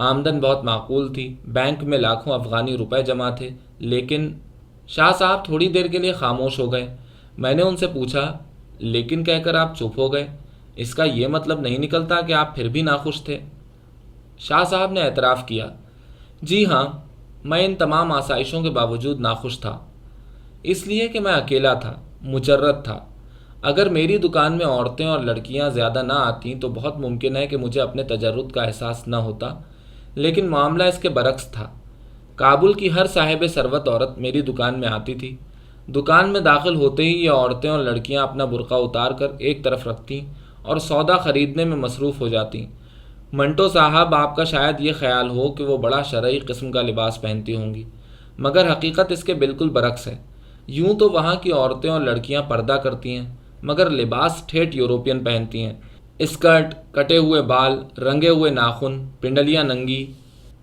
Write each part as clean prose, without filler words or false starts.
آمدن بہت معقول تھی، بینک میں لاکھوں افغانی روپے جمع تھے، لیکن شاہ صاحب تھوڑی دیر کے لیے خاموش ہو گئے۔ میں نے ان سے پوچھا، لیکن کہہ کر آپ چپ ہو گئے، اس کا یہ مطلب نہیں نکلتا کہ آپ پھر بھی ناخوش تھے؟ شاہ صاحب نے اعتراف کیا، جی ہاں، میں ان تمام آسائشوں کے باوجود ناخوش تھا، اس لیے کہ میں اکیلا تھا، مجرد تھا۔ اگر میری دکان میں عورتیں اور لڑکیاں زیادہ نہ آتیں تو بہت ممکن ہے کہ مجھے اپنے تجرد کا احساس نہ ہوتا، لیکن معاملہ اس کے برعکس تھا۔ کابل کی ہر صاحب ثروت عورت میری دکان میں آتی تھی۔ دکان میں داخل ہوتے ہی یہ عورتیں اور لڑکیاں اپنا برقع اتار کر ایک طرف رکھتیں اور سودا خریدنے میں مصروف ہو جاتیں۔ منٹو صاحب، آپ کا شاید یہ خیال ہو کہ وہ بڑا شرعی قسم کا لباس پہنتی ہوں گی، مگر حقیقت اس کے بالکل برعکس ہے۔ یوں تو وہاں کی عورتیں اور لڑکیاں پردہ کرتی ہیں، مگر لباس ٹھیٹھ یوروپین پہنتی ہیں، اسکرٹ، کٹے ہوئے بال، رنگے ہوئے ناخن، پنڈلیاں ننگی۔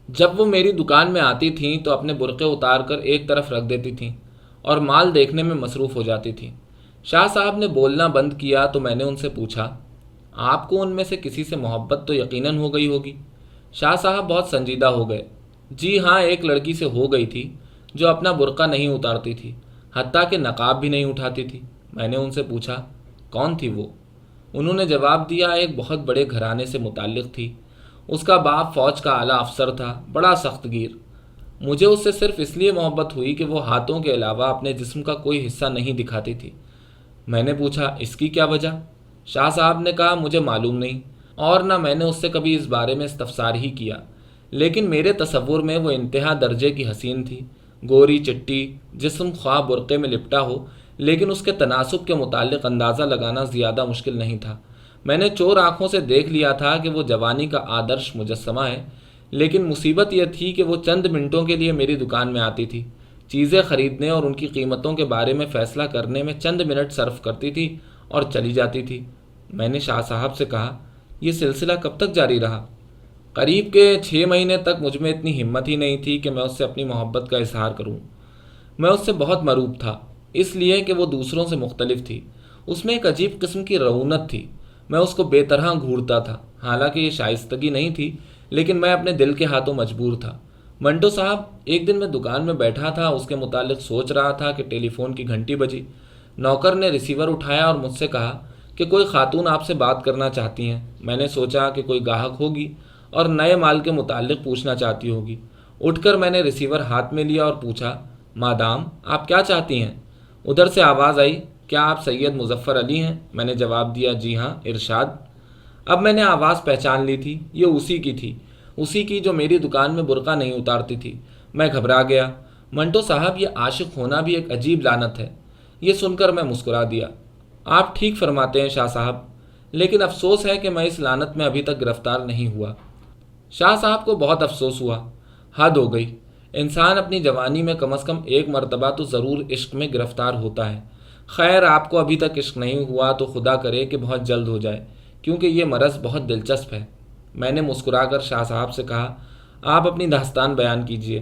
جب وہ میری دکان میں آتی تھیں تو اپنے برقعے اتار کر ایک طرف رکھ دیتی تھیں اور مال دیکھنے میں مصروف ہو جاتی تھیں۔ شاہ صاحب نے بولنا بند کیا تو میں نے ان سے پوچھا، آپ کو ان میں سے کسی سے محبت تو یقیناً ہو گئی ہوگی؟ شاہ صاحب بہت سنجیدہ ہو گئے۔ جی ہاں، ایک لڑکی سے ہو گئی تھی جو اپنا برقع نہیں اتارتی تھی، حتیٰ کہ نقاب بھی نہیں اٹھاتی تھی۔ میں نے ان سے پوچھا، کون تھی وہ؟ انہوں نے جواب دیا، ایک بہت بڑے گھرانے سے متعلق تھی، اس کا باپ فوج کا اعلیٰ افسر تھا، بڑا سخت گیر۔ مجھے اس سے صرف اس لیے محبت ہوئی کہ وہ ہاتھوں کے علاوہ اپنے جسم کا کوئی حصہ نہیں دکھاتی تھی۔ میں نے پوچھا، اس کی کیا وجہ؟ شاہ صاحب نے کہا، مجھے معلوم نہیں، اور نہ میں نے اس سے کبھی اس بارے میں استفسار ہی کیا، لیکن میرے تصور میں وہ انتہا درجے کی حسین تھی، گوری چٹی، جسم خواہ برقعے میں لپٹا ہو، لیکن اس کے تناسب کے متعلق اندازہ لگانا زیادہ مشکل نہیں تھا۔ میں نے چور آنکھوں سے دیکھ لیا تھا کہ وہ جوانی کا آدرش مجسمہ ہے، لیکن مصیبت یہ تھی کہ وہ چند منٹوں کے لیے میری دکان میں آتی تھی، چیزیں خریدنے اور ان کی قیمتوں کے بارے میں فیصلہ کرنے میں چند منٹ صرف کرتی تھی اور چلی جاتی تھی۔ میں نے شاہ صاحب سے کہا، یہ سلسلہ کب تک جاری رہا؟ قریب کے 6 مہینے تک مجھ میں اتنی ہمت ہی نہیں تھی کہ میں اس سے اپنی محبت کا اظہار کروں۔ میں اس سے بہت مرعوب تھا، اس لیے کہ وہ دوسروں سے مختلف تھی، اس میں ایک عجیب قسم کی رعونت تھی۔ میں اس کو بے طرح گھورتا تھا، حالانکہ یہ شائستگی نہیں تھی، لیکن میں اپنے دل کے ہاتھوں مجبور تھا۔ منٹو صاحب، ایک دن میں دکان میں بیٹھا تھا، اس کے متعلق سوچ رہا تھا کہ ٹیلی فون کی گھنٹی بجی۔ نوکر نے ریسیور اٹھایا اور مجھ سے کہا کہ کوئی خاتون آپ سے بات کرنا چاہتی ہیں۔ میں نے سوچا کہ کوئی گاہک ہوگی اور نئے مال کے متعلق پوچھنا چاہتی ہوگی۔ اٹھ کر میں نے ریسیور ہاتھ میں لیا اور پوچھا، مادام، آپ کیا چاہتی ہیں؟ ادھر سے آواز آئی، کیا آپ سید مظفر علی ہیں؟ میں نے جواب دیا، جی ہاں، ارشاد۔ اب میں نے آواز پہچان لی تھی، یہ اسی کی تھی، اسی کی جو میری دکان میں برقع نہیں اتارتی تھی۔ میں گھبرا گیا۔ منٹو صاحب، یہ عاشق ہونا بھی ایک عجیب لعنت ہے۔ یہ سن کر میں مسکرا دیا۔ آپ ٹھیک فرماتے ہیں شاہ صاحب، لیکن افسوس ہے کہ میں اس لعنت میں ابھی تک گرفتار نہیں ہوا۔ شاہ صاحب کو بہت افسوس ہوا۔ حد ہو گئی، انسان اپنی جوانی میں کم از کم ایک مرتبہ تو ضرور عشق میں گرفتار ہوتا ہے۔ خیر، آپ کو ابھی تک عشق نہیں ہوا تو خدا کرے کہ بہت جلد ہو جائے، کیونکہ یہ مرض بہت دلچسپ ہے۔ میں نے مسکرا کر شاہ صاحب سے کہا، آپ اپنی داستان بیان کیجئے۔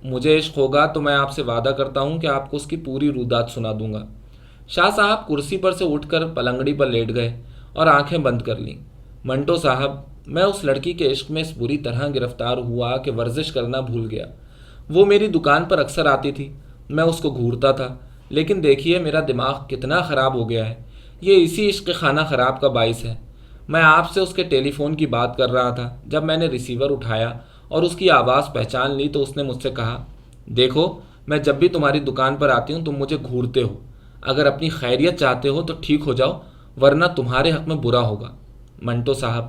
مجھے عشق ہوگا تو میں آپ سے وعدہ کرتا ہوں کہ آپ کو اس کی پوری رودات سنا دوں گا۔ شاہ صاحب کرسی پر سے اٹھ کر پلنگڑی پر لیٹ گئے اور آنکھیں بند کر لیں۔ منٹو صاحب، میں اس لڑکی کے عشق میں اس بری طرح گرفتار ہوا کہ ورزش کرنا بھول گیا۔ وہ میری دکان پر اکثر آتی تھی، میں اس کو گھورتا تھا، لیکن دیکھیے میرا دماغ کتنا خراب ہو گیا ہے۔ یہ اسی عشق خانہ خراب کا باعث ہے۔ میں آپ سے اس کے ٹیلی فون کی بات کر رہا تھا، جب میں نے ریسیور اٹھایا اور اس کی آواز پہچان لی تو اس نے مجھ سے کہا، دیکھو، میں جب بھی تمہاری دکان پر آتی ہوں تم مجھے گھورتے ہو۔ اگر اپنی خیریت چاہتے ہو تو ٹھیک ہو جاؤ، ورنہ تمہارے حق میں برا ہوگا۔ منٹو صاحب،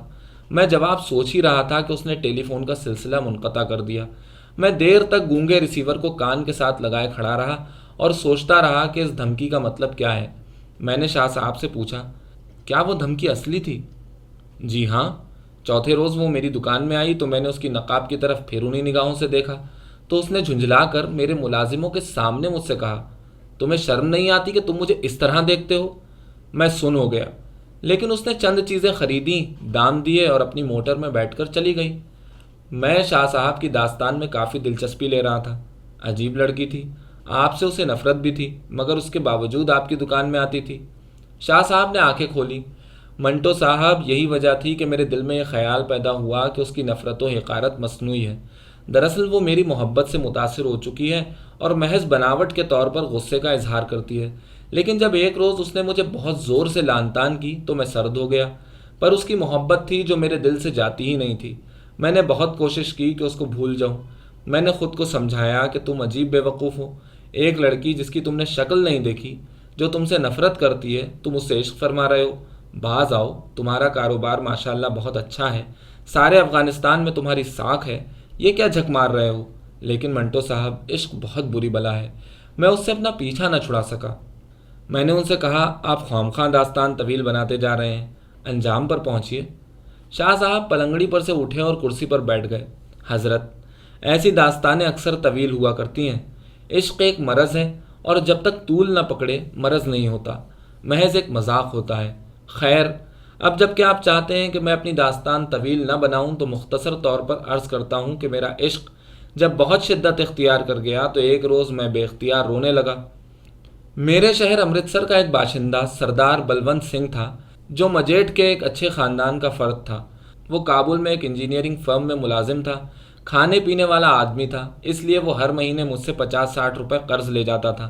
میں جواب سوچ ہی رہا تھا کہ اس نے ٹیلی فون کا سلسلہ منقطع کر دیا۔ میں دیر تک گونگے ریسیور کو کان کے ساتھ لگائے کھڑا رہا اور سوچتا رہا کہ اس دھمکی کا مطلب کیا ہے۔ میں نے شاہ صاحب سے پوچھا، کیا وہ دھمکی اصلی تھی؟ جی ہاں، چوتھے روز وہ میری دکان میں آئی تو میں نے اس کی نقاب کی طرف پھرونی نگاہوں سے دیکھا تو اس نے جھنجھلا کر میرے ملازموں کے سامنے مجھ سے کہا، تمہیں شرم نہیں آتی کہ تم مجھے اس طرح دیکھتے ہو؟ میں سن ہو گیا، لیکن اس نے چند چیزیں خریدیں، دام دیے اور اپنی موٹر میں بیٹھ کر چلی گئی۔ میں شاہ صاحب کی داستان میں کافی دلچسپی لے رہا تھا۔ عجیب لڑکی تھی، آپ سے اسے نفرت بھی تھی، مگر اس کے باوجود آپ کی دکان میں آتی تھی۔ شاہ صاحب نے آنکھیں کھولیں۔ منٹو صاحب، یہی وجہ تھی کہ میرے دل میں یہ خیال پیدا ہوا کہ اس کی نفرت و حقارت مصنوعی ہے۔ دراصل وہ میری محبت سے متاثر ہو چکی ہے اور محض بناوٹ کے طور پر غصے کا اظہار کرتی ہے۔ لیکن جب ایک روز اس نے مجھے بہت زور سے لعن طعن کی تو میں سرد ہو گیا، پر اس کی محبت تھی جو میرے دل سے جاتی ہی نہیں تھی۔ میں نے بہت کوشش کی کہ اس کو بھول جاؤں۔ میں نے خود کو سمجھایا کہ تم عجیب بے وقوف ہو، ایک لڑکی جس کی تم نے شکل نہیں دیکھی، جو تم سے نفرت کرتی ہے، تم اس سے عشق فرما رہے ہو۔ باز آؤ، تمہارا کاروبار ماشاءاللہ بہت اچھا ہے، سارے افغانستان میں تمہاری ساکھ ہے، یہ کیا جھک مار رہے ہو؟ لیکن منٹو صاحب، عشق بہت بری بلا ہے، میں اس سے اپنا پیچھا نہ چھڑا سکا۔ میں نے ان سے کہا، آپ خواہ داستان طویل بناتے جا رہے ہیں، انجام پر پہنچیے۔ شاہ صاحب پلنگڑی پر سے اٹھے اور کرسی پر بیٹھ گئے۔ حضرت، ایسی داستانیں اکثر طویل ہوا کرتی ہیں۔ عشق ایک مرض ہے اور جب تک طول نہ پکڑے مرض نہیں ہوتا، محض ایک مذاق ہوتا ہے۔ خیر، اب جب کہ آپ چاہتے ہیں کہ میں اپنی داستان طویل نہ بناؤں تو مختصر طور پر عرض کرتا ہوں کہ میرا عشق جب بہت شدت اختیار کر گیا تو ایک روز میں بے اختیار رونے لگا۔ میرے شہر امرتسر کا ایک باشندہ سردار بلونت سنگھ تھا، جو مجیٹ کے ایک اچھے خاندان کا فرد تھا۔ وہ کابل میں ایک انجینئرنگ فرم میں ملازم تھا، کھانے پینے والا آدمی تھا، اس لیے وہ ہر مہینے مجھ سے 50-60 روپے قرض لے جاتا تھا۔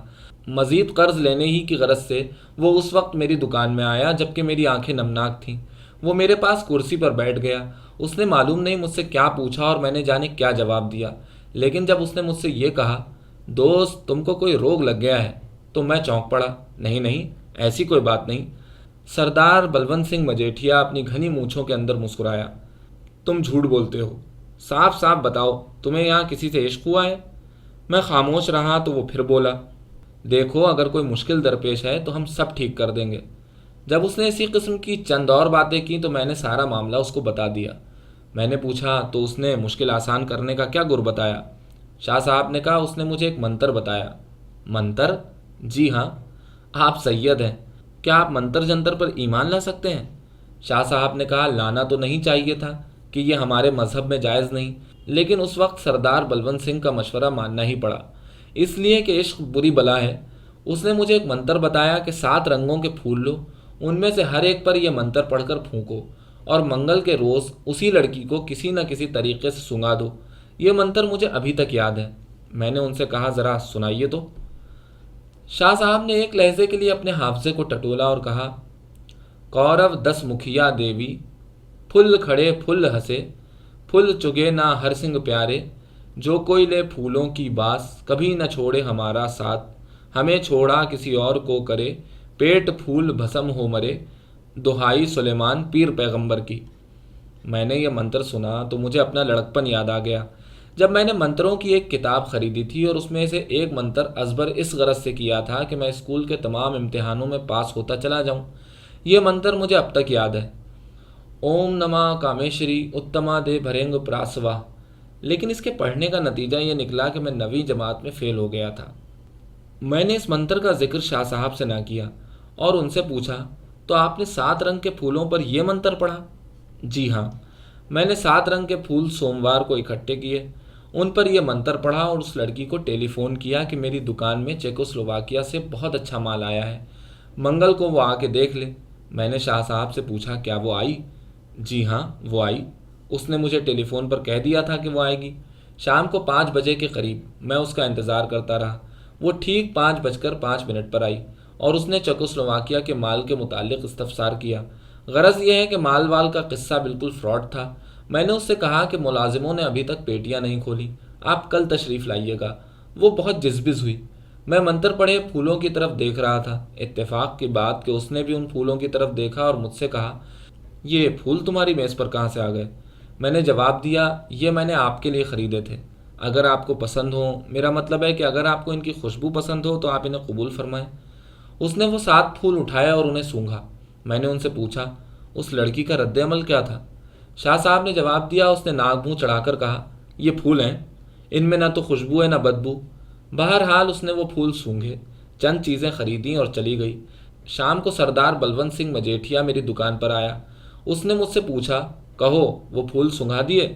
مزید قرض لینے ہی کی غرض سے وہ اس وقت میری دکان میں آیا جبکہ میری آنکھیں نمناک تھیں۔ وہ میرے پاس کرسی پر بیٹھ گیا۔ اس نے معلوم نہیں مجھ سے کیا پوچھا اور میں نے جانے کیا جواب دیا، لیکن جب اس نے مجھ سے یہ کہا، دوست تم کو کوئی روگ لگ گیا ہے، تو میں چونک پڑا۔ نہیں نہیں، ایسی کوئی بات نہیں۔ سردار بلونت سنگھ مجیٹھیا اپنی گھنی مونچھوں کے اندر مسکرایا۔ تم جھوٹ بولتے ہو، صاف صاف بتاؤ، تمہیں یہاں کسی سے عشق ہوا ہے؟ میں خاموش رہا تو وہ پھر بولا، دیکھو اگر کوئی مشکل درپیش ہے تو ہم سب ٹھیک کر دیں گے۔ جب اس نے اسی قسم کی چند اور باتیں کی تو میں نے سارا معاملہ اس کو بتا دیا۔ میں نے پوچھا، تو اس نے مشکل آسان کرنے کا کیا گر بتایا؟ شاہ صاحب نے کہا، اس نے مجھے ایک منتر بتایا۔ منتر؟ جی ہاں، آپ سید ہیں، کیا آپ منتر جنتر پر ایمان لا سکتے ہیں؟ شاہ صاحب نے کہا، لانا تو نہیں چاہیے تھا کہ یہ ہمارے مذہب میں جائز نہیں، لیکن اس وقت سردار بلونت سنگھ کا مشورہ ماننا ہی پڑا، اس لیے کہ عشق بری بلا ہے۔ اس نے مجھے ایک منتر بتایا کہ 7 رنگوں کے پھول لو، ان میں سے ہر ایک پر یہ منتر پڑھ کر پھونکو اور منگل کے روز اسی لڑکی کو کسی نہ کسی طریقے سے سنگا دو۔ یہ منتر مجھے ابھی تک یاد ہے۔ میں نے ان سے کہا، ذرا سنائیے تو۔ شاہ صاحب نے ایک لہجے کے لیے اپنے حافظے کو ٹٹولا اور کہا، کورو 10 مکھیا دیوی، پھل کھڑے پھل ہنسے، پھل چگے نہ ہر سنگ پیارے، جو کوئی لے پھولوں کی باس، کبھی نہ چھوڑے ہمارا ساتھ، ہمیں چھوڑا کسی اور کو کرے، پیٹ پھول بھسم ہو مرے، دہائی سلیمان پیر پیغمبر کی۔ میں نے یہ منتر سنا تو مجھے اپنا لڑکپن یاد آ گیا، جب میں نے منتروں کی ایک کتاب خریدی تھی اور اس میں سے ایک منتر ازبر اس غرض سے کیا تھا کہ میں اسکول کے تمام امتحانوں میں پاس ہوتا چلا جاؤں۔ یہ منتر مجھے اب تک یاد ہے، اوم نما کامیشری اتما دے بھرینگ پراسوا۔ لیکن اس کے پڑھنے کا نتیجہ یہ نکلا کہ میں 9ویں جماعت میں فیل ہو گیا تھا۔ میں نے اس منتر کا ذکر شاہ صاحب سے نہ کیا اور ان سے پوچھا، تو آپ نے 7 رنگ کے پھولوں پر یہ منتر پڑھا؟ جی ہاں، میں نے 7 رنگ کے پھول سوموار کو اکٹھے کیے، ان پر یہ منتر پڑھا اور اس لڑکی کو ٹیلی فون کیا کہ میری دکان میں چیکوسلوواکیا سے بہت اچھا مال آیا ہے، منگل کو وہ آ کے دیکھ لے۔ میں نے شاہ صاحب سے پوچھا، کیا وہ آئی؟ جی ہاں، وہ آئی، اس نے مجھے ٹیلی فون پر کہہ دیا تھا کہ وہ آئے گی۔ شام کو 5 بجے کے قریب میں اس کا انتظار کرتا رہا۔ وہ ٹھیک 5:05 پر آئی اور اس نے چیکوسلوواکیا کے مال کے متعلق استفسار کیا۔ غرض یہ ہے کہ مال وال کا قصہ بالکل فراڈ تھا۔ میں نے اس سے کہا کہ ملازموں نے ابھی تک پیٹیاں نہیں کھولی، آپ کل تشریف لائیے گا۔ وہ بہت جذبز ہوئی۔ میں منتر پڑھے پھولوں کی طرف دیکھ رہا تھا۔ اتفاق کی بات کہ اس نے بھی ان پھولوں کی طرف دیکھا اور مجھ سے کہا، یہ پھول تمہاری میز پر کہاں سے آ گئے؟ میں نے جواب دیا، یہ میں نے آپ کے لیے خریدے تھے، اگر آپ کو پسند ہوں، میرا مطلب ہے کہ اگر آپ کو ان کی خوشبو پسند ہو تو آپ انہیں قبول فرمائیں۔ اس نے وہ 7 پھول اٹھائے اور انہیں سونگھا۔ میں نے ان سے پوچھا، اس لڑکی کا رد عمل کیا تھا؟ شاہ صاحب نے جواب دیا، اس نے ناک منہ چڑھا کر کہا، یہ پھول ہیں، ان میں نہ تو خوشبو ہے نہ بدبو۔ بہرحال اس نے وہ پھول سونگھے، چند چیزیں خریدیں اور چلی گئی۔ شام کو سردار بلونت سنگھ مجیٹھیا میری دکان پر آیا۔ اس نے مجھ سے پوچھا، کہو وہ پھول سنگھا دیے؟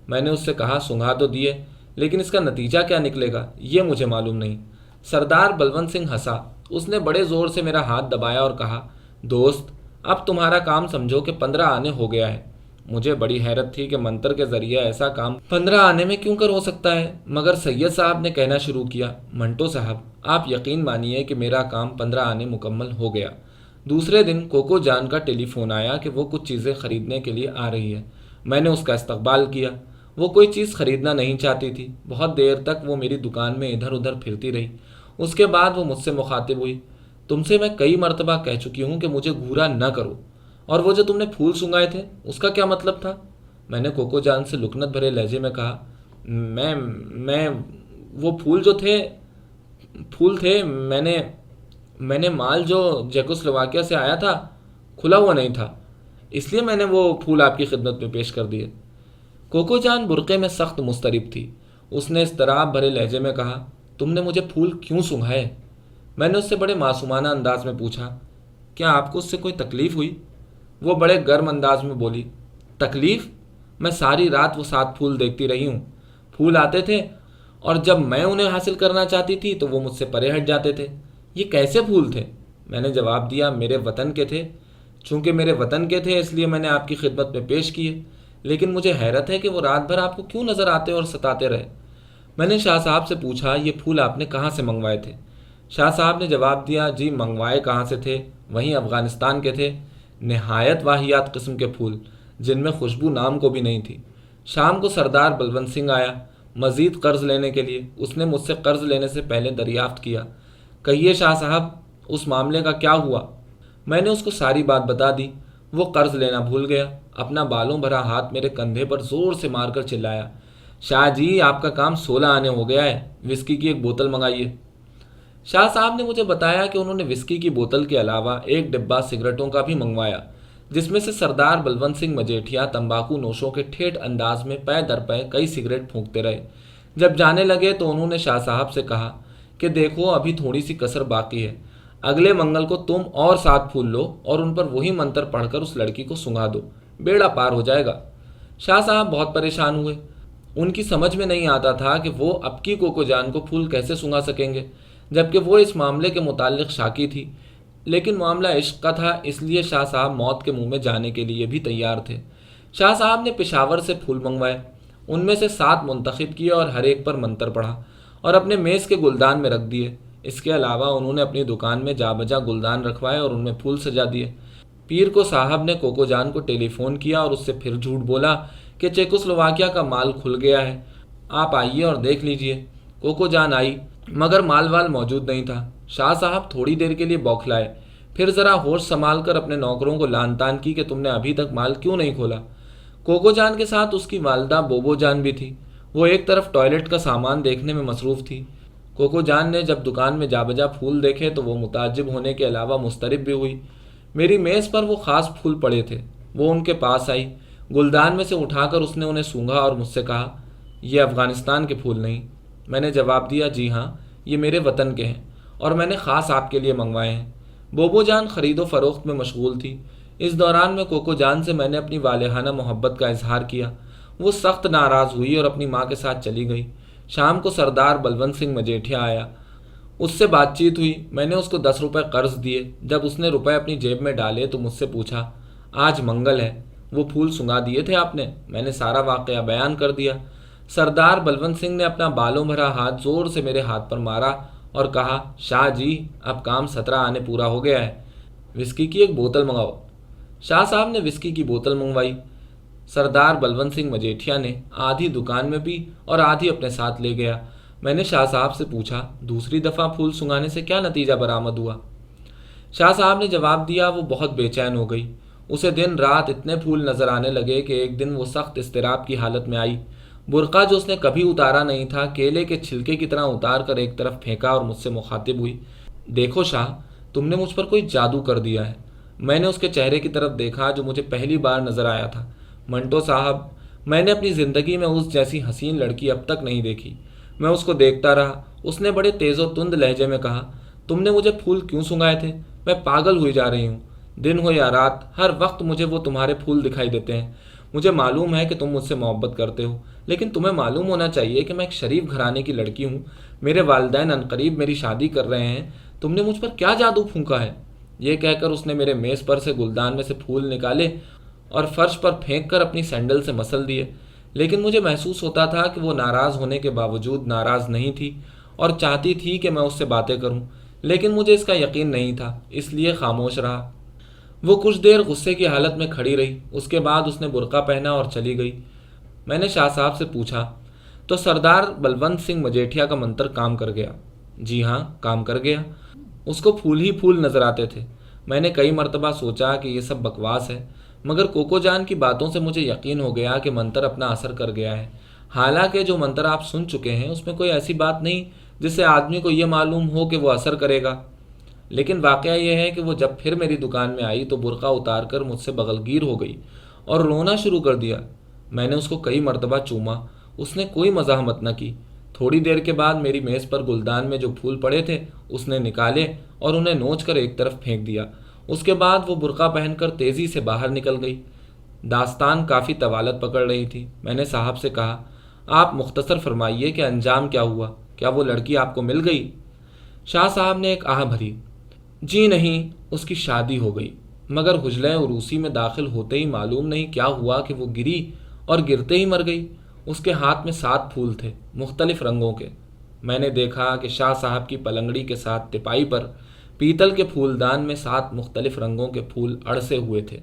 میں نے اس سے کہا، سنگھا تو دیے، لیکن اس کا نتیجہ کیا نکلے گا یہ مجھے معلوم نہیں۔ سردار بلونت سنگھ ہنسا۔ اس نے بڑے زور سے میرا ہاتھ دبایا اور کہا، دوست اب تمہارا کام سمجھو کہ 15 آنے ہو گیا ہے۔ مجھے بڑی حیرت تھی کہ منتر کے ذریعے ایسا کام 15 آنے میں کیوں کر ہو سکتا ہے، مگر سید صاحب نے کہنا شروع کیا، منٹو صاحب آپ یقین مانیے کہ میرا کام 15 آنے مکمل ہو گیا۔ دوسرے دن کوکو جان کا ٹیلی فون آیا کہ وہ کچھ چیزیں خریدنے کے لیے آ رہی ہے۔ میں نے اس کا استقبال کیا۔ وہ کوئی چیز خریدنا نہیں چاہتی تھی۔ بہت دیر تک وہ میری دکان میں ادھر ادھر پھرتی رہی۔ اس کے بعد وہ مجھ سے مخاطب ہوئی، تم سے میں کئی مرتبہ کہہ چکی ہوں کہ مجھے گھورا نہ کرو، اور وہ جو تم نے پھول سنگائے تھے اس کا کیا مطلب تھا؟ میں نے کوکو جان سے لکنت بھرے لہجے میں کہا، میں وہ پھول تھے میں نے مال جو چیکوسلواکیہ سے آیا تھا کھلا ہوا نہیں تھا، اس لیے میں نے وہ پھول آپ کی خدمت میں پیش کر دیے۔ کوکو جان برقعے میں سخت مضطرب تھی۔ اس نے اضطراب بھرے لہجے میں کہا، تم نے مجھے پھول کیوں سنگھائے؟ میں نے اس سے بڑے معصومانہ انداز میں پوچھا، کیا آپ کو اس سے کوئی تکلیف ہوئی؟ وہ بڑے گرم انداز میں بولی، تکلیف؟ میں ساری رات وہ 7 پھول دیکھتی رہی ہوں۔ پھول آتے تھے اور جب میں انہیں حاصل کرنا چاہتی تھی تو وہ مجھ سے پرے ہٹ جاتے تھے۔ یہ کیسے پھول تھے؟ میں نے جواب دیا، میرے وطن کے تھے۔ چونکہ میرے وطن کے تھے اس لیے میں نے آپ کی خدمت میں پیش کیے، لیکن مجھے حیرت ہے کہ وہ رات بھر آپ کو کیوں نظر آتے اور ستاتے رہے۔ میں نے شاہ صاحب سے پوچھا، یہ پھول آپ نے کہاں سے منگوائے تھے؟ شاہ صاحب نے جواب دیا، جی منگوائے کہاں سے تھے، وہیں افغانستان کے تھے۔ نہایت واہیات قسم کے پھول، جن میں خوشبو نام کو بھی نہیں تھی۔ شام کو سردار بلونت سنگھ آیا مزید قرض لینے کے لیے۔ اس نے مجھ سے قرض لینے سے پہلے دریافت کیا، کہیے شاہ صاحب اس معاملے کا کیا ہوا؟ میں نے اس کو ساری بات بتا دی۔ وہ قرض لینا بھول گیا۔ اپنا بالوں بھرا ہاتھ میرے کندھے پر زور سے مار کر چلایا، شاہ جی آپ کا کام 16 آنے ہو گیا ہے، وسکی کی ایک بوتل منگائیے۔ شاہ صاحب نے مجھے بتایا کہ انہوں نے وسکی کی بوتل کے علاوہ ایک ڈبہ سگریٹوں کا بھی منگوایا، جس میں سے سردار بلونت سنگھ مجیٹھیا تمباکو نوشوں کے ٹھیٹھ انداز میں پے در پے کئی سگریٹ پھونکتے رہے۔ جب جانے لگے تو انہوں نے شاہ صاحب سے کہا کہ دیکھو ابھی تھوڑی سی کسر باقی ہے، اگلے منگل کو تم اور 7 پھول لو اور ان پر وہی منتر پڑھ کر اس لڑکی کو سنگا دو، بیڑا پار ہو جائے گا۔ شاہ صاحب بہت پریشان ہوئے۔ ان کی سمجھ میں نہیں آتا تھا کہ وہ اب کی کوکو جان کو پھول کیسے سنگا سکیں گے، جبکہ وہ اس معاملے کے متعلق شاکی تھی۔ لیکن معاملہ عشق کا تھا، اس لیے شاہ صاحب موت کے منہ میں جانے کے لیے بھی تیار تھے۔ شاہ صاحب نے پشاور سے پھول منگوائے، ان میں سے 7 منتخب کیے اور ہر ایک پر منتر پڑھا اور اپنے میز کے گلدان میں رکھ دیے۔ اس کے علاوہ انہوں نے اپنی دکان میں جا بجا گلدان رکھوائے اور ان میں پھول سجا دیے۔ پیر کو صاحب نے کوکو جان کو ٹیلی فون کیا اور اس سے پھر جھوٹ بولا کہ چیکوسلواکیہ کا مال کھل گیا ہے، آپ آئیے اور دیکھ لیجئے۔ کوکو جان آئی مگر مال وال موجود نہیں تھا۔ شاہ صاحب تھوڑی دیر کے لیے بوکھلائے، پھر ذرا ہوش سنبھال کر اپنے نوکروں کو لان تان کی کہ تم نے ابھی تک مال کیوں نہیں کھولا۔ کوکو جان کے ساتھ اس کی والدہ بوبو جان بھی تھی۔ وہ ایک طرف ٹوائلٹ کا سامان دیکھنے میں مصروف تھی۔ کوکو جان نے جب دکان میں جا بجا پھول دیکھے تو وہ متعجب ہونے کے علاوہ مضطرب بھی ہوئی۔ میری میز پر وہ خاص پھول پڑے تھے۔ وہ ان کے پاس آئی، گلدان میں سے اٹھا کر اس نے انہیں سونگھا اور مجھ سے کہا، یہ افغانستان کے پھول نہیں؟ میں نے جواب دیا، جی ہاں یہ میرے وطن کے ہیں اور میں نے خاص آپ کے لیے منگوائے ہیں۔ بوبو جان خرید و فروخت میں مشغول تھی۔ اس دوران میں کوکو جان سے میں نے اپنی والہانہ محبت کا اظہار کیا۔ وہ سخت ناراض ہوئی اور اپنی ماں کے ساتھ چلی گئی۔ شام کو سردار بلونت سنگھ مجیٹھیا آیا، اس سے بات چیت ہوئی۔ میں نے اس کو 10 روپے قرض دیے۔ جب اس نے روپے اپنی جیب میں ڈالے تو مجھ سے پوچھا، آج منگل ہے، وہ پھول سنگا دیے تھے آپ نے؟ میں نے سارا واقعہ بیان کر دیا۔ سردار بلونت سنگھ نے اپنا بالوں بھرا ہاتھ زور سے میرے ہاتھ پر مارا اور کہا، شاہ جی اب کام 17 آنے پورا ہو گیا ہے، وسکی کی ایک بوتل منگاؤ۔ شاہ صاحب نے وسکی کی بوتل منگوائی۔ سردار بلونت سنگھ مجیٹھیا نے آدھی دکان میں پی اور آدھی اپنے ساتھ لے گیا۔ میں نے شاہ صاحب سے پوچھا، دوسری دفعہ پھول سنگانے سے کیا نتیجہ برآمد ہوا؟ شاہ صاحب نے جواب دیا، وہ بہت بے چین ہو گئی۔ اسے دن رات اتنے پھول نظر آنے لگے کہ ایک دن وہ سخت اضطراب کی حالت میں آئی۔ برقع جو اس نے کبھی اتارا نہیں تھا، کیلے کے چھلکے کی طرح اتار کر ایک طرف پھینکا اور مجھ سے مخاطب ہوئی، دیکھو شاہ تم نے مجھ پر کوئی جادو کر دیا ہے۔ میں نے اس کے چہرے کی طرف دیکھا جو مجھے پہلی بار نظر آیا تھا۔ منٹو صاحب میں نے اپنی زندگی میں اس جیسی حسین لڑکی اب تک نہیں دیکھی۔ میں اس کو دیکھتا رہا۔ اس نے بڑے تیز و تند لہجے میں کہا، تم نے مجھے پھول کیوں سنگائے تھے؟ میں پاگل ہوئی جا رہی ہوں، دن ہو یا رات ہر وقت مجھے وہ تمہارے پھول دکھائی دیتے ہیں۔ مجھے معلوم ہے کہ تم مجھ سے محبت کرتے ہو، لیکن تمہیں معلوم ہونا چاہیے کہ میں ایک شریف گھرانے کی لڑکی ہوں، میرے والدین عنقریب میری شادی کر رہے ہیں، تم نے مجھ پر کیا جادو پھونکا ہے؟ یہ کہہ کر اس نے میرے میز پر سے گلدان میں سے پھول نکالے اور فرش پر پھینک کر اپنی سینڈل سے مسل دیے، لیکن مجھے محسوس ہوتا تھا کہ وہ ناراض ہونے کے باوجود ناراض نہیں تھی اور چاہتی تھی کہ میں اس سے باتیں کروں، لیکن مجھے اس کا یقین نہیں تھا، اس لیے خاموش رہا۔ وہ کچھ دیر غصے کی حالت میں کھڑی رہی، اس کے بعد اس نے برقع پہنا اور چلی گئی۔ میں نے شاہ صاحب سے پوچھا، تو سردار بلونت سنگھ مجیٹھیا کا منتر کام کر گیا؟ جی ہاں، کام کر گیا۔ اس کو پھول ہی پھول نظر آتے تھے۔ میں نے کئی مرتبہ سوچا کہ یہ سب بکواس ہے، مگر کوکو جان کی باتوں سے مجھے یقین ہو گیا کہ منتر اپنا اثر کر گیا ہے۔ حالانکہ جو منتر آپ سن چکے ہیں اس میں کوئی ایسی بات نہیں جس سے آدمی کو یہ معلوم ہو کہ وہ اثر کرے گا۔ لیکن واقعہ یہ ہے کہ وہ جب پھر میری دکان میں آئی تو برقع اتار کر مجھ سے بغلگیر ہو گئی اور رونا شروع کر دیا۔ میں نے اس کو کئی مرتبہ چوما، اس نے کوئی مزاحمت نہ کی۔ تھوڑی دیر کے بعد میری میز پر گلدان میں جو پھول پڑے تھے اس نے نکالے اور انہیں نوچ کر ایک طرف پھینک دیا۔ اس کے بعد وہ برقع پہن کر تیزی سے باہر نکل گئی۔ داستان کافی طوالت پکڑ رہی تھی۔ میں نے صاحب سے کہا، آپ مختصر فرمائیے کہ انجام کیا ہوا؟ کیا وہ لڑکی آپ کو مل گئی؟ شاہ صاحب نے ایک آہ بھری۔ جی نہیں، اس کی شادی ہو گئی، مگر حجلہ عروسی میں داخل ہوتے ہی معلوم نہیں کیا ہوا کہ وہ گری اور گرتے ہی مر گئی۔ اس کے ہاتھ میں 7 پھول تھے، مختلف رنگوں کے۔ میں نے دیکھا کہ شاہ صاحب کی پلنگڑی کے ساتھ تپائی پر پیتل کے پھولدان میں 7 مختلف رنگوں کے پھول اڑسے ہوئے تھے۔